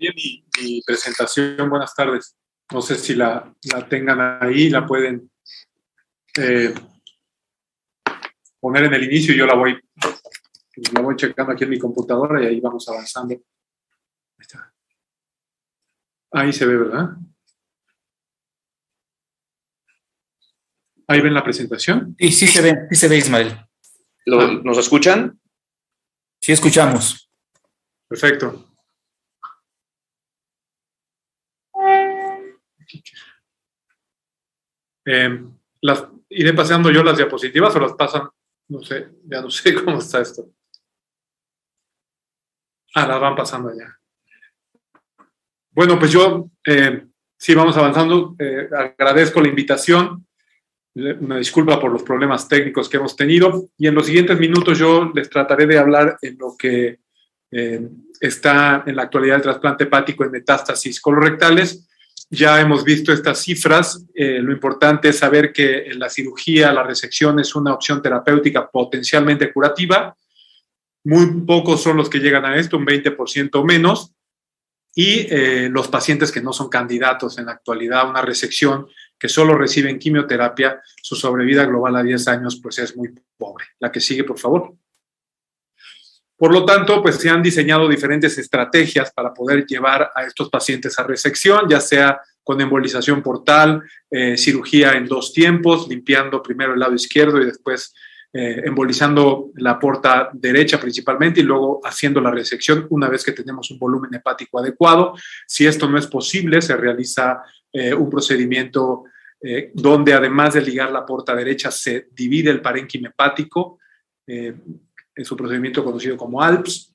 envié mi presentación. Buenas tardes. No sé si la tengan ahí, la pueden poner en el inicio y yo la voy checando aquí en mi computadora y ahí vamos avanzando. Ahí está. Ahí se ve, ¿verdad? ¿Ahí ven la presentación? Sí, sí se ve, Ismael. ¿Nos escuchan? Sí, escuchamos. Perfecto. ¿Iré pasando yo las diapositivas o las pasan? No sé, ya no sé cómo está esto. Las van pasando ya. Bueno, pues yo, sí, vamos avanzando. Agradezco la invitación. Una disculpa por los problemas técnicos que hemos tenido. Y en los siguientes minutos yo les trataré de hablar en lo que está en la actualidad el trasplante hepático en metástasis colorectales. Ya hemos visto estas cifras. Lo importante es saber que en la cirugía, la resección es una opción terapéutica potencialmente curativa. Muy pocos son los que llegan a esto, un 20% o menos. Y los pacientes que no son candidatos en la actualidad a una resección, que solo reciben quimioterapia, su sobrevida global a 10 años pues es muy pobre. La que sigue, por favor. Por lo tanto, pues se han diseñado diferentes estrategias para poder llevar a estos pacientes a resección, ya sea con embolización portal, cirugía en 2 tiempos, limpiando primero el lado izquierdo y después embolizando la porta derecha principalmente y luego haciendo la resección una vez que tenemos un volumen hepático adecuado. Si esto no es posible, se realiza un procedimiento donde además de ligar la porta derecha se divide el parénquima hepático, es un procedimiento conocido como ALPS,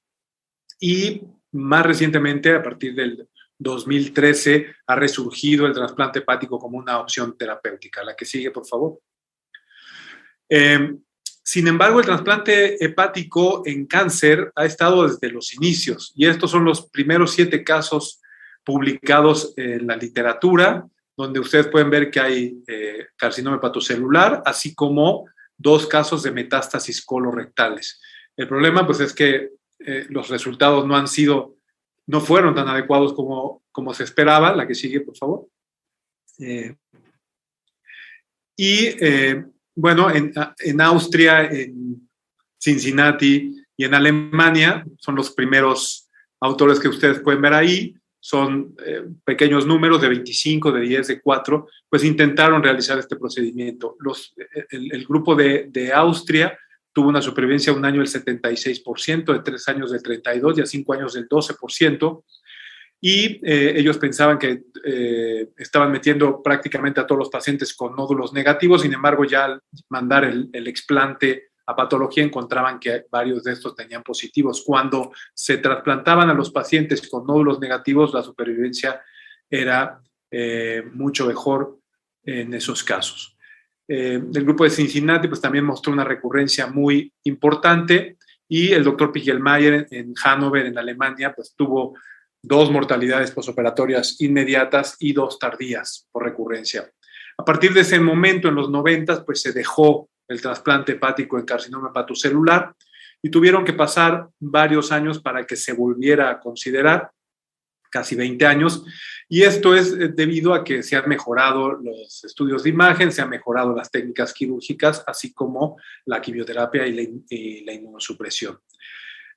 y más recientemente, a partir del 2013, ha resurgido el trasplante hepático como una opción terapéutica. La que sigue, por favor. Sin embargo, el trasplante hepático en cáncer ha estado desde los inicios, y estos son los primeros 7 casos publicados en la literatura, donde ustedes pueden ver que hay carcinoma hepatocelular, así como 2 casos de metástasis colorectales. El problema, pues, es que los resultados no fueron tan adecuados como se esperaba. La que sigue, por favor. Bueno, en Austria, en Cincinnati y en Alemania, son los primeros autores que ustedes pueden ver ahí. Son pequeños números de 25, de 10, de 4, pues intentaron realizar este procedimiento. El grupo de Austria tuvo una supervivencia a 1 año del 76%, de 3 años del 32% y a 5 años del 12%. Y ellos pensaban que estaban metiendo prácticamente a todos los pacientes con nódulos negativos. Sin embargo, ya al mandar el explante a patología encontraban que varios de estos tenían positivos. Cuando se trasplantaban a los pacientes con nódulos negativos, la supervivencia era mucho mejor en esos casos. El grupo de Cincinnati pues, también mostró una recurrencia muy importante, y el doctor Pigelmayer en Hannover, en Alemania, pues tuvo 2 mortalidades posoperatorias inmediatas y 2 tardías por recurrencia. A partir de ese momento, en los 90, pues se dejó el trasplante hepático en carcinoma hepatocelular y tuvieron que pasar varios años para que se volviera a considerar, casi 20 años, y esto es debido a que se han mejorado los estudios de imagen, se han mejorado las técnicas quirúrgicas, así como la quimioterapia y la inmunosupresión.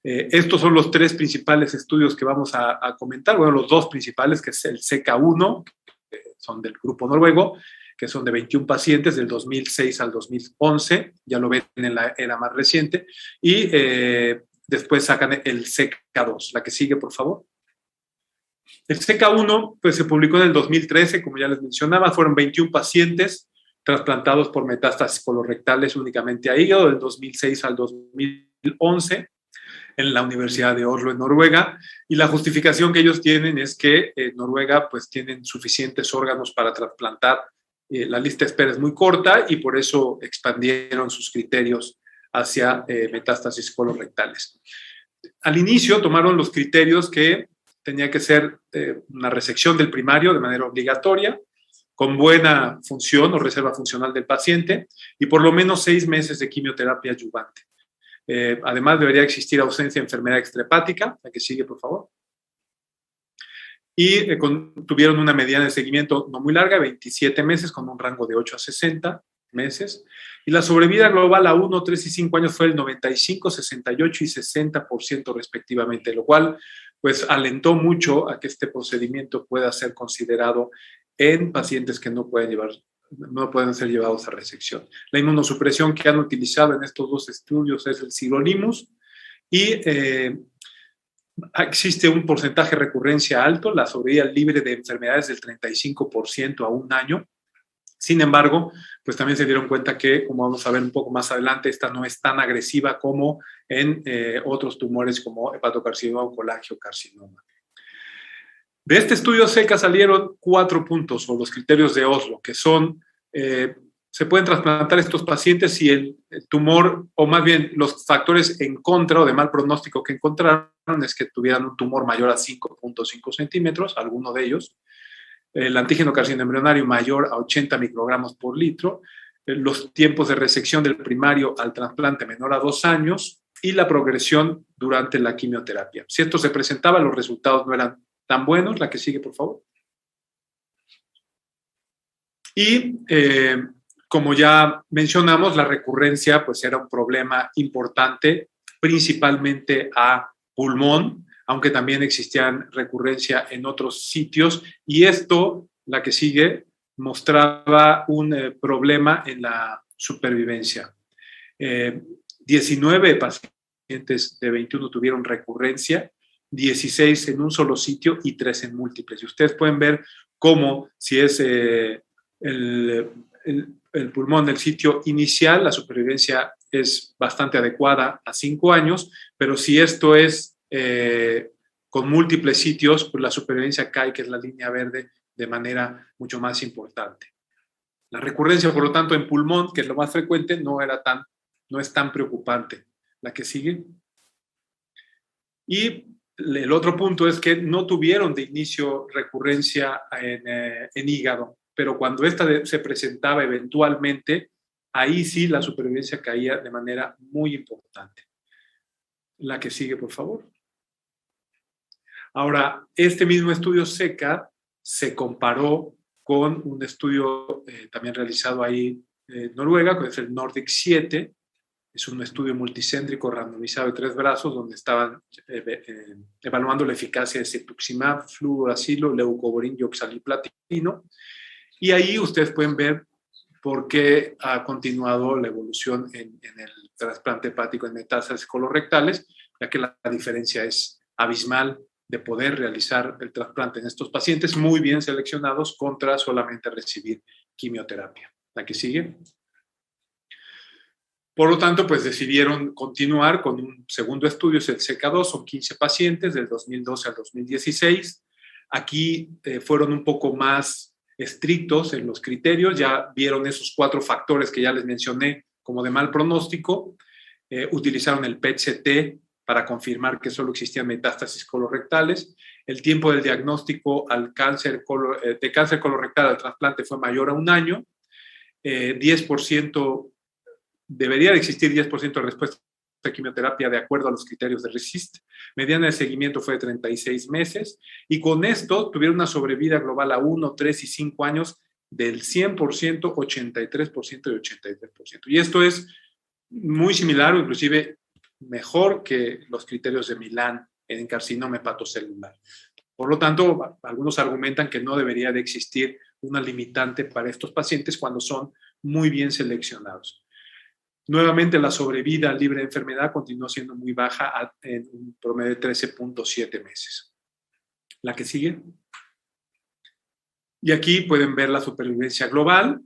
Estos son los 3 principales estudios que vamos a comentar. Bueno, los 2 principales, que es el CK1, que son del grupo noruego, que son de 21 pacientes del 2006 al 2011, ya lo ven en la era más reciente, y después sacan el CK2. La que sigue, por favor. El CK1 pues, se publicó en el 2013, como ya les mencionaba, fueron 21 pacientes trasplantados por metástasis colorectales únicamente a hígado del 2006 al 2011 en la Universidad de Oslo, en Noruega, y la justificación que ellos tienen es que en Noruega pues tienen suficientes órganos para trasplantar, la lista de espera es muy corta y por eso expandieron sus criterios hacia metástasis colorectales. Al inicio tomaron los criterios que tenía que ser una resección del primario de manera obligatoria, con buena función o reserva funcional del paciente y por lo menos 6 meses de quimioterapia adyuvante. Además, debería existir ausencia de enfermedad extrahepática. La que sigue, por favor. y tuvieron una mediana de seguimiento no muy larga, 27 meses, con un rango de 8 a 60 meses. Y la sobrevida global a 1, 3 y 5 años fue el 95, 68 y 60% respectivamente, lo cual pues alentó mucho a que este procedimiento pueda ser considerado en pacientes que no pueden ser llevados a resección. La inmunosupresión que han utilizado en estos dos estudios es el sirolimus y existe un porcentaje de recurrencia alto, la sobrevida libre de enfermedades del 35% a un año. Sin embargo, pues también se dieron cuenta que, como vamos a ver un poco más adelante, esta no es tan agresiva como en otros tumores como hepatocarcinoma o colangiocarcinoma. De este estudio SECA salieron 4 puntos, o los criterios de Oslo, que son, se pueden trasplantar estos pacientes si el tumor, o más bien los factores en contra o de mal pronóstico que encontraron es que tuvieran un tumor mayor a 5.5 centímetros, alguno de ellos, el antígeno carcinoembrionario mayor a 80 microgramos por litro, los tiempos de resección del primario al trasplante menor a 2 años y la progresión durante la quimioterapia. Si esto se presentaba, los resultados no eran tan buenos. La que sigue, por favor. Y como ya mencionamos, la recurrencia pues era un problema importante, principalmente a pulmón, aunque también existían recurrencia en otros sitios, y esto, la que sigue, mostraba un problema en la supervivencia. 19 pacientes de 21 tuvieron recurrencia, 16 en un solo sitio y 3 en múltiples. Y ustedes pueden ver cómo, si es el pulmón del sitio inicial, la supervivencia es bastante adecuada a 5 años, pero si esto es con múltiples sitios, pues la supervivencia cae, que es la línea verde, de manera mucho más importante. La recurrencia, por lo tanto, en pulmón, que es lo más frecuente, no es tan preocupante. La que sigue. Y el otro punto es que no tuvieron de inicio recurrencia en hígado, pero cuando esta se presentaba eventualmente, ahí sí la supervivencia caía de manera muy importante. La que sigue, por favor. Ahora, este mismo estudio SECA se comparó con un estudio también realizado ahí en Noruega, que es el Nordic 7. Es un estudio multicéntrico randomizado de 3 brazos donde estaban evaluando la eficacia de cetuximab, fluoracilo, leucovorin y oxaliplatino. Y ahí ustedes pueden ver por qué ha continuado la evolución en el trasplante hepático en metástasis colorectales, ya que la diferencia es abismal de poder realizar el trasplante en estos pacientes muy bien seleccionados contra solamente recibir quimioterapia. La que sigue. Por lo tanto, pues decidieron continuar con un segundo estudio, es el SECA2, son 15 pacientes del 2012 al 2016. Aquí fueron un poco más estrictos en los criterios, ya vieron esos 4 factores que ya les mencioné como de mal pronóstico, utilizaron el PET-CT para confirmar que solo existían metástasis colorectales, el tiempo del diagnóstico de cáncer colorectal al trasplante fue mayor a 1 año, 10%, debería de existir 10% de respuesta a quimioterapia de acuerdo a los criterios de RECIST. Mediana de seguimiento fue de 36 meses y con esto tuvieron una sobrevida global a 1, 3 y 5 años del 100%, 83% y 83%. Y esto es muy similar o inclusive mejor que los criterios de Milán en carcinoma hepatocelular. Por lo tanto, algunos argumentan que no debería de existir una limitante para estos pacientes cuando son muy bien seleccionados. Nuevamente, la sobrevida libre de enfermedad continuó siendo muy baja en un promedio de 13.7 meses. La que sigue. Y aquí pueden ver la supervivencia global,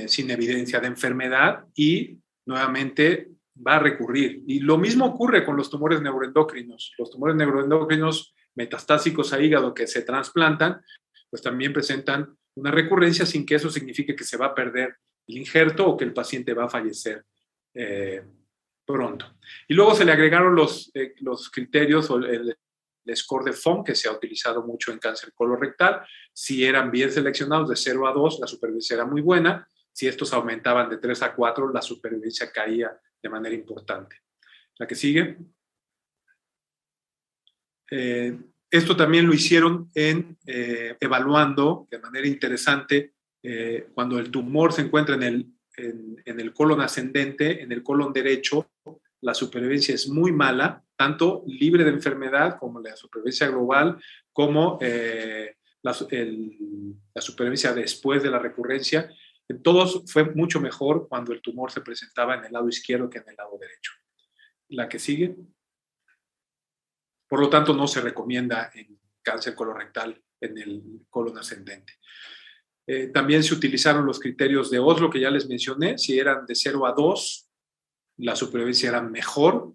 sin evidencia de enfermedad y nuevamente va a recurrir. Y lo mismo ocurre con los tumores neuroendocrinos. Los tumores neuroendocrinos metastásicos a hígado que se trasplantan, pues también presentan una recurrencia sin que eso signifique que se va a perder el injerto o que el paciente va a fallecer pronto. Y luego se le agregaron los criterios o el score de FOM, que se ha utilizado mucho en cáncer colorectal. Si eran bien seleccionados de 0 a 2, la supervivencia era muy buena. Si estos aumentaban de 3 a 4, la supervivencia caía de manera importante. La que sigue. Esto también lo hicieron evaluando de manera interesante cuando el tumor se encuentra en el colon ascendente, en el colon derecho, la supervivencia es muy mala, tanto libre de enfermedad como la supervivencia global, como la supervivencia después de la recurrencia. En todos fue mucho mejor cuando el tumor se presentaba en el lado izquierdo que en el lado derecho. La que sigue. Por lo tanto, no se recomienda en cáncer colorectal en el colon ascendente. También se utilizaron los criterios de Oslo que ya les mencioné. Si eran de 0 a 2, la supervivencia era mejor,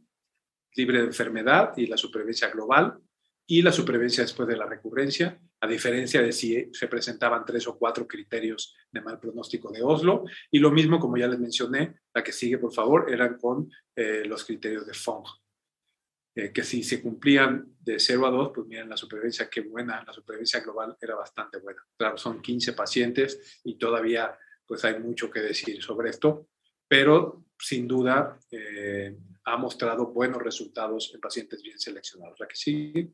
libre de enfermedad, y la supervivencia global, y la supervivencia después de la recurrencia, a diferencia de si se presentaban 3 o 4 criterios de mal pronóstico de Oslo. Y lo mismo, como ya les mencioné, la que sigue, por favor, eran con los criterios de Fong. Que si se cumplían de 0 a 2, pues miren la supervivencia, qué buena, la supervivencia global era bastante buena. Claro, son 15 pacientes y todavía pues hay mucho que decir sobre esto, pero sin duda ha mostrado buenos resultados en pacientes bien seleccionados. La que sigue.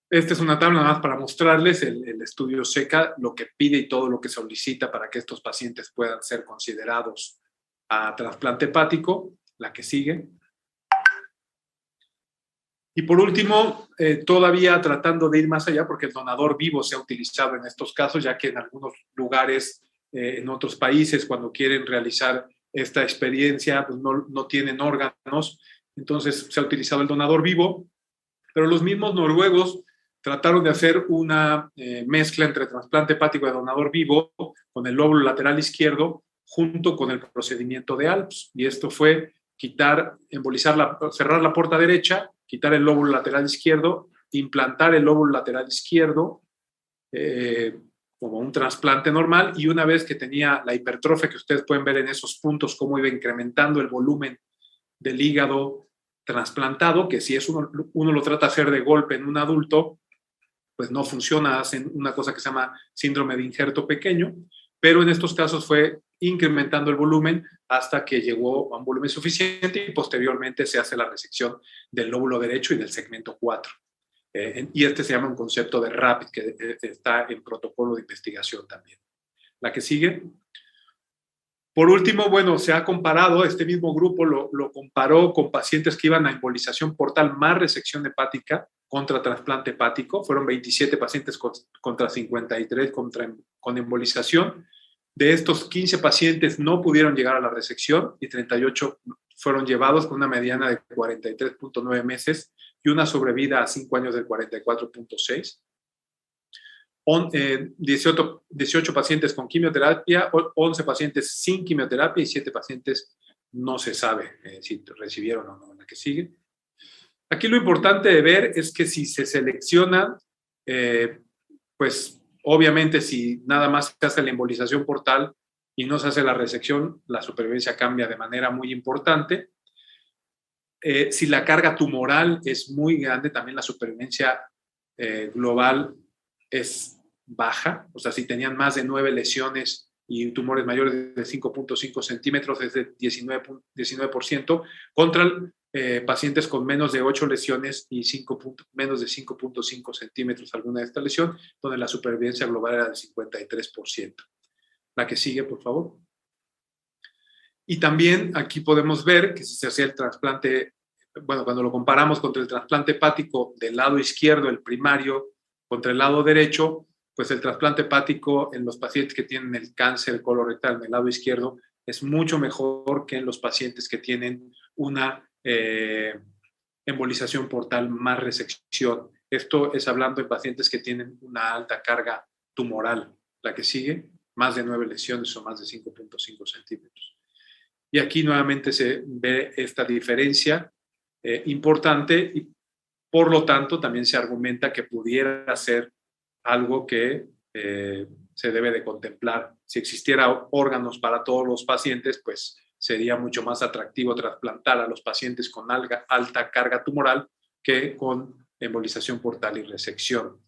Esta es una tabla nada más para mostrarles el estudio SECA, lo que pide y todo lo que solicita para que estos pacientes puedan ser considerados a trasplante hepático. La que sigue. Y por último, todavía tratando de ir más allá, porque el donador vivo se ha utilizado en estos casos, ya que en algunos lugares, en otros países, cuando quieren realizar esta experiencia, pues no tienen órganos, entonces se ha utilizado el donador vivo, pero los mismos noruegos trataron de hacer una mezcla entre trasplante hepático de donador vivo con el lóbulo lateral izquierdo junto con el procedimiento de ALPS, y esto fue cerrar la puerta derecha, quitar el lóbulo lateral izquierdo, implantar el lóbulo lateral izquierdo como un trasplante normal, y una vez que tenía la hipertrofia que ustedes pueden ver en esos puntos, cómo iba incrementando el volumen del hígado trasplantado, que si uno lo trata de hacer de golpe en un adulto, pues no funciona, hacen una cosa que se llama síndrome de injerto pequeño, pero en estos casos fue incrementando el volumen hasta que llegó a un volumen suficiente y posteriormente se hace la resección del lóbulo derecho y del segmento 4. Y este se llama un concepto de RAPID, que está en protocolo de investigación también. La que sigue. Por último, bueno, se ha comparado, este mismo grupo lo comparó con pacientes que iban a embolización portal más resección hepática contra trasplante hepático. Fueron 27 pacientes contra 53 con embolización. De estos, 15 pacientes no pudieron llegar a la resección y 38 fueron llevados con una mediana de 43.9 meses y una sobrevida a 5 años de 44.6. 18 pacientes con quimioterapia, 11 pacientes sin quimioterapia y 7 pacientes no se sabe si recibieron o no. La que sigue. Aquí lo importante de ver es que si se seleccionan, pues obviamente si nada más se hace la embolización portal y no se hace la resección, la supervivencia cambia de manera muy importante. Si la carga tumoral es muy grande, también la supervivencia global es baja. O sea, si tenían más de 9 lesiones y tumores mayores de 5.5 centímetros, es de 19%, contra pacientes con menos de 8 lesiones y menos de 5.5 centímetros alguna de esta lesión, donde la supervivencia global era del 53%. La que sigue, por favor. Y también aquí podemos ver que si se hacía el trasplante, bueno, cuando lo comparamos contra el trasplante hepático del lado izquierdo, el primario, contra el lado derecho, pues el trasplante hepático en los pacientes que tienen el cáncer colorectal en el lado izquierdo es mucho mejor que en los pacientes que tienen una embolización portal más resección. Esto es hablando de pacientes que tienen una alta carga tumoral. La que sigue, más de 9 lesiones o más de 5.5 centímetros. Y aquí nuevamente se ve esta diferencia importante y por lo tanto también se argumenta que pudiera ser algo que se debe de contemplar. Si existiera órganos para todos los pacientes, pues sería mucho más atractivo trasplantar a los pacientes con alta carga tumoral que con embolización portal y resección.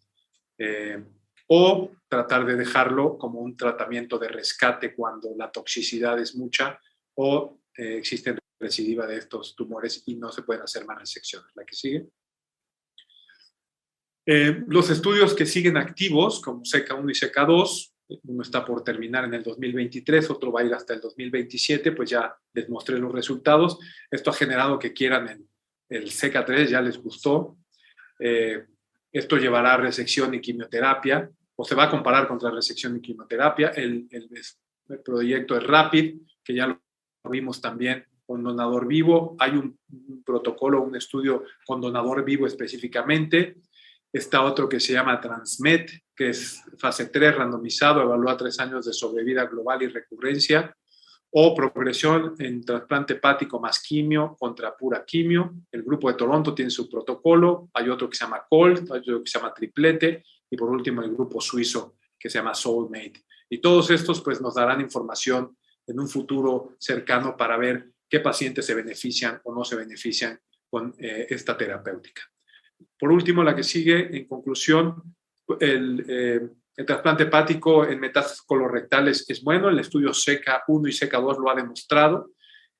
O tratar de dejarlo como un tratamiento de rescate cuando la toxicidad es mucha o existe recidiva de estos tumores y no se pueden hacer más resecciones. La que sigue. Los estudios que siguen activos, como SECA 1 y SECA 2, uno está por terminar en el 2023, otro va a ir hasta el 2027, pues ya les mostré los resultados. Esto ha generado que quieran el SECA 3, ya les gustó. Esto llevará a resección y quimioterapia, o se va a comparar contra resección y quimioterapia. El proyecto es RAPID, que ya lo vimos también con donador vivo. Hay un protocolo, un estudio con donador vivo específicamente. Está otro que se llama TransMed, que es fase 3 randomizado, evalúa 3 años de sobrevida global y recurrencia, o progresión en trasplante hepático más quimio contra pura quimio. El grupo de Toronto tiene su protocolo, hay otro que se llama COLT, hay otro que se llama triplete, y por último el grupo suizo que se llama Soulmate. Y todos estos pues nos darán información en un futuro cercano para ver qué pacientes se benefician o no se benefician con esta terapéutica. Por último, la que sigue, en conclusión, el trasplante hepático en metástasis colorectales es bueno. El estudio SECA 1 y SECA 2 lo ha demostrado.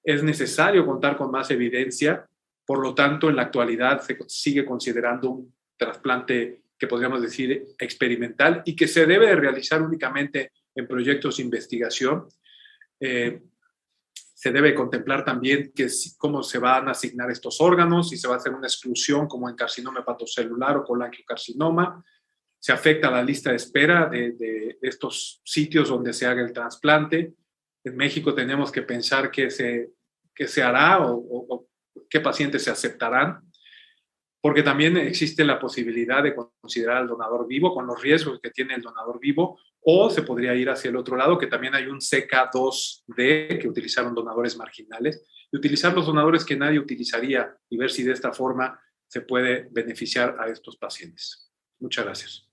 Es necesario contar con más evidencia. Por lo tanto, en la actualidad se sigue considerando un trasplante que podríamos decir experimental y que se debe de realizar únicamente en proyectos de investigación. Se debe contemplar también cómo se van a asignar estos órganos, si se va a hacer una exclusión como en carcinoma hepatocelular o colangiocarcinoma. Se afecta a la lista de espera de estos sitios donde se haga el trasplante. En México tenemos que pensar qué se hará o qué pacientes se aceptarán, porque también existe la posibilidad de considerar al donador vivo con los riesgos que tiene el donador vivo, o se podría ir hacia el otro lado, que también hay un SECA2D que utilizaron donadores marginales, y utilizar los donadores que nadie utilizaría y ver si de esta forma se puede beneficiar a estos pacientes. Muchas gracias.